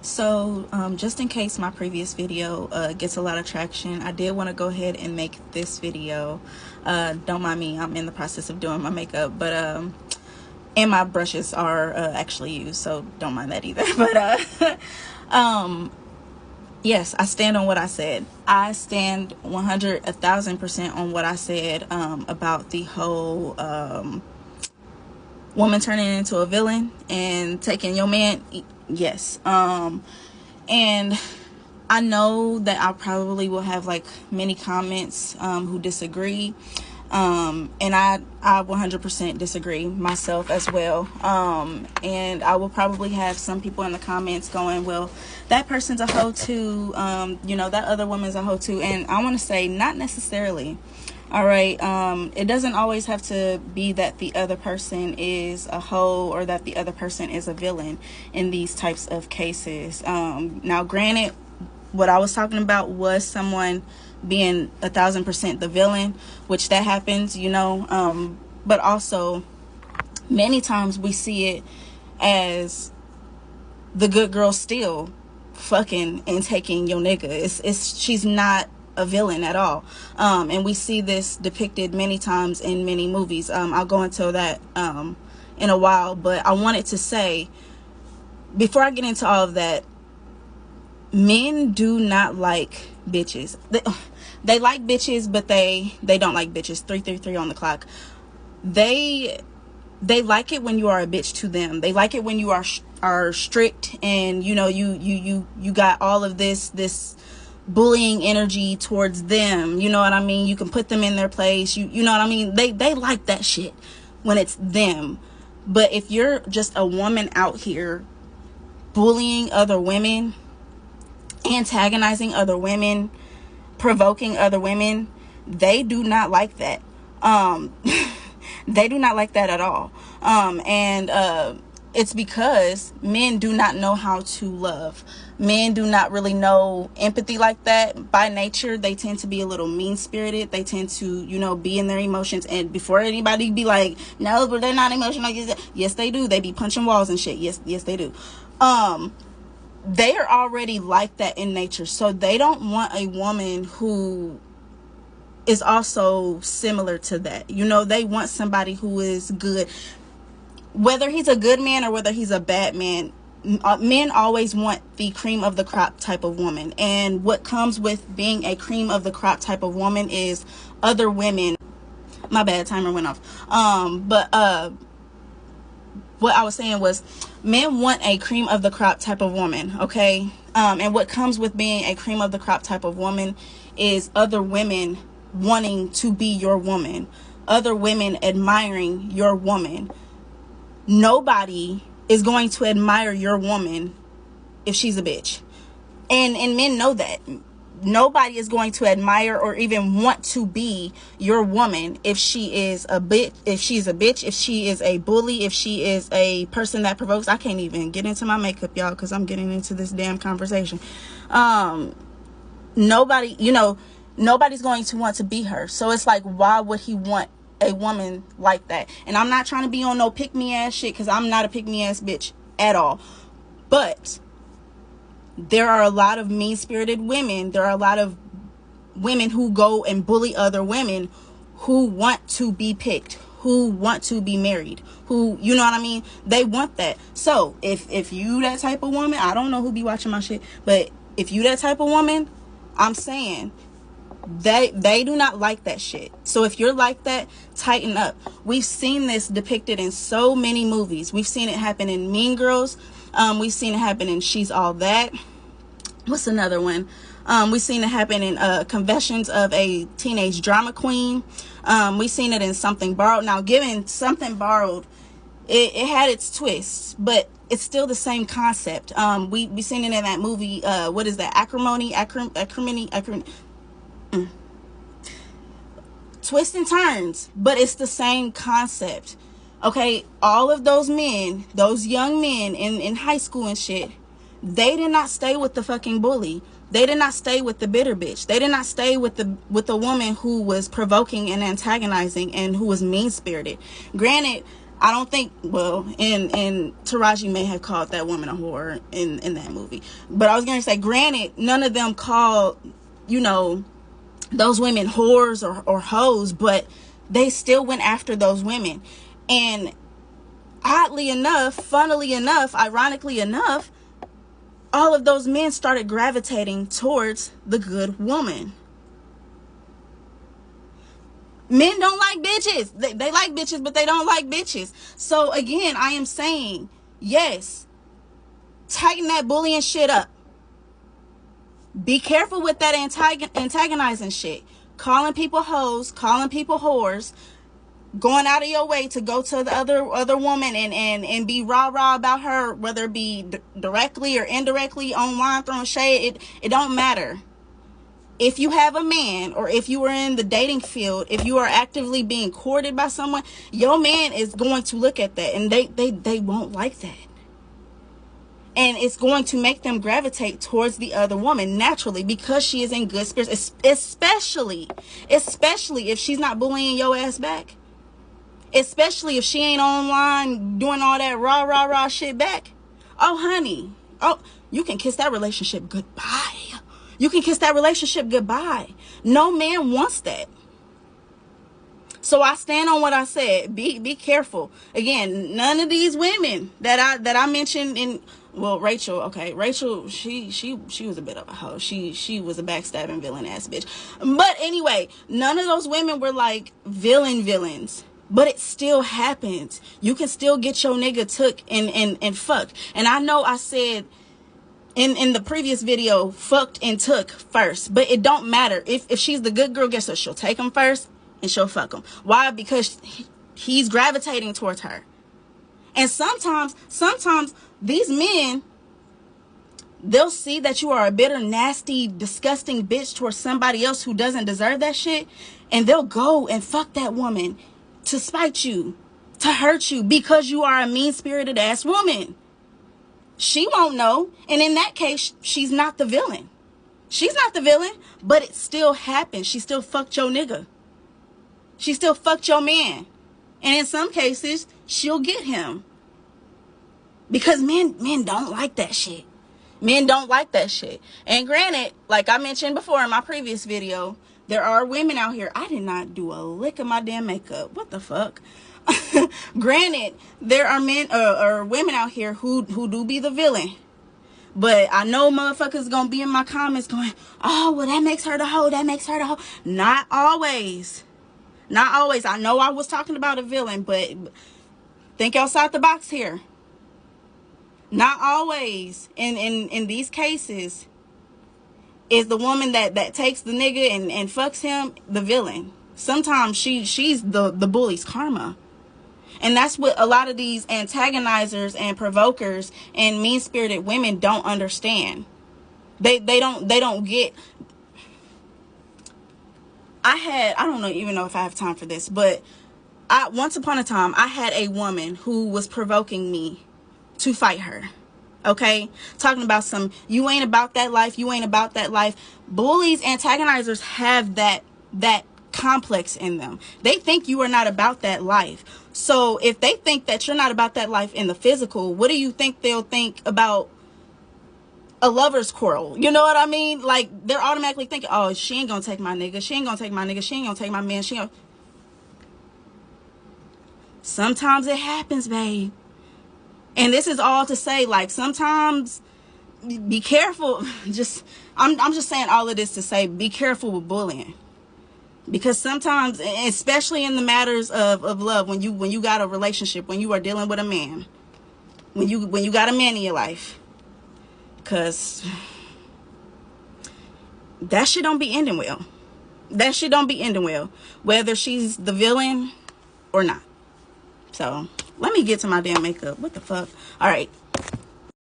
So just in case my previous video gets a lot of traction, I did want to go ahead and make this video. Don't mind me, I'm in the process of doing my makeup, but and my brushes are actually used, so don't mind that either. But yes, I stand on what I said. I stand 1,000% on what I said about the whole woman turning into a villain and taking your man. Yes. And I know that I probably will have like many comments who disagree. And I 100% disagree myself as well. And I will probably have some people in the comments going, well, that person's a hoe too. You know, that other woman's a hoe too. And I want to say, not necessarily. All right. It doesn't always have to be that the other person is a hoe or that the other person is a villain in these types of cases. Now, granted, what I was talking about was someone being 1,000% the villain, which that happens, you know, but also many times we see it as the good girl still fucking and taking your nigga. She's not a villain at all. And we see this depicted many times in many movies. I'll go into that in a while, but I wanted to say, before I get into all of that, men do not like bitches. They like bitches, but they don't like bitches. 333 on the clock. They like it when you are a bitch to them. They like it when you are strict and you know you got all of this bullying energy towards them. You know what I mean? You can put them in their place. You know what I mean? They like that shit when it's them. But if you're just a woman out here bullying other women, antagonizing other women, provoking other women, they do not like that. They do not like that at all. And it's because men do not know how to love. Men do not really know empathy like that. By nature, they tend to be a little mean-spirited. They tend to, you know, be in their emotions. And before anybody be like, no, but they're not emotional. Yes, they do. They be punching walls and shit. Yes, they do. They are already like that in nature. So they don't want a woman who is also similar to that. You know, they want somebody who is good. Whether he's a good man or whether he's a bad man, men always want the cream of the crop type of woman. And what comes with being a cream of the crop type of woman is other women. My bad, timer went off. What I was saying was, men want a cream of the crop type of woman, okay? And what comes with being a cream of the crop type of woman is other women wanting to be your woman, other women admiring your woman. Nobody is going to admire your woman if she's a bitch. And men know that. Nobody is going to admire or even want to be your woman if she is a bitch, if she is a bully, if she is a person that provokes. I can't even get into my makeup, y'all, because I'm getting into this damn conversation. Nobody's going to want to be her. So it's like, why would he want a woman like that? And I'm not trying to be on no pick-me-ass shit, because I'm not a pick-me-ass bitch at all. But there are a lot of mean-spirited women. There are a lot of women who go and bully other women who want to be picked, who want to be married, who, you know what I mean? They want that. So if you that type of woman, I don't know who be watching my shit, but if you that type of woman, I'm saying they do not like that shit. So if you're like that, tighten up. We've seen this depicted in so many movies. We've seen it happen in Mean Girls. We've seen it happen in She's All That. What's another one? We've seen it happen in Confessions of a Teenage Drama Queen. We've seen it in Something Borrowed. Now, given Something Borrowed, it had its twists, but it's still the same concept. We seen it in that movie. What is that? Acrimony. Twists and turns, but it's the same concept. Okay, all of those men, those young men in high school and shit, they did not stay with the fucking bully. They did not stay with the bitter bitch. They did not stay with the woman who was provoking and antagonizing and who was mean-spirited. Granted, I don't think, well, and Taraji may have called that woman a whore in that movie. But I was going to say, granted, none of them called, those women whores or hoes, but they still went after those women. And oddly enough, funnily enough, ironically enough, all of those men started gravitating towards the good woman. Men don't like bitches. They like bitches, but they don't like bitches. So again, I am saying, yes, tighten that bullying shit up. Be careful with that antagonizing shit. Calling people hoes, calling people whores, going out of your way to go to the other woman and be rah-rah about her, whether it be directly or indirectly online, throwing shade. It don't matter. If you have a man, or if you are in the dating field, if you are actively being courted by someone, your man is going to look at that, and they won't like that. And it's going to make them gravitate towards the other woman naturally, because she is in good spirits, especially if she's not bullying your ass back. Especially if she ain't online doing all that rah shit back. Oh, honey. Oh, you can kiss that relationship goodbye. You can kiss that relationship goodbye. No man wants that. So I stand on what I said. Be careful. Again, none of these women that I mentioned in, well, Rachel, okay. Rachel, she was a bit of a hoe. She was a backstabbing villain ass bitch. But anyway, none of those women were like villains. But it still happens. You can still get your nigga took and fucked. And I know I said in the previous video, fucked and took first. But it don't matter. If she's the good girl, guess what? She'll take him first and she'll fuck him. Why? Because he's gravitating towards her. And sometimes these men, they'll see that you are a bitter, nasty, disgusting bitch towards somebody else who doesn't deserve that shit. And they'll go and fuck that woman to spite you, to hurt you, because you are a mean-spirited ass woman. She won't know. And in that case, she's not the villain. She's not the villain, but it still happened. She still fucked your nigga. She still fucked your man. And in some cases, she'll get him. Because men don't like that shit. Men don't like that shit. And granted, like I mentioned before in my previous video, there are women out here. I did not do a lick of my damn makeup. What the fuck? Granted, there are men or women out here who do be the villain. But I know motherfuckers gonna be in my comments going, oh, well, that makes her the hoe. That makes her the hoe. Not always. Not always. I know I was talking about a villain, but think outside the box here. Not always. In these cases, is the woman that takes the nigga and fucks him the villain. Sometimes she's the bully's karma. And that's what a lot of these antagonizers and provokers and mean-spirited women don't understand. They don't get. I don't even know if I have time for this, but once upon a time I had a woman who was provoking me to fight her. Okay, talking about some, you ain't about that life, you ain't about that life. Bullies, antagonizers have that complex in them. They think you are not about that life. So if they think that you're not about that life in the physical, what do you think they'll think about a lover's quarrel? You know what I mean? Like, they're automatically thinking, oh, she ain't gonna take my nigga, she ain't gonna take my nigga, she ain't gonna take my man, Sometimes it happens, babe. And this is all to say, like, sometimes be careful. I'm just saying all of this to say, be careful with bullying. Because sometimes, especially in the matters of love, when you got a relationship, when you are dealing with a man, when you got a man in your life, because that shit don't be ending well. That shit don't be ending well, whether she's the villain or not. So let me get to my damn makeup. What the fuck? All right.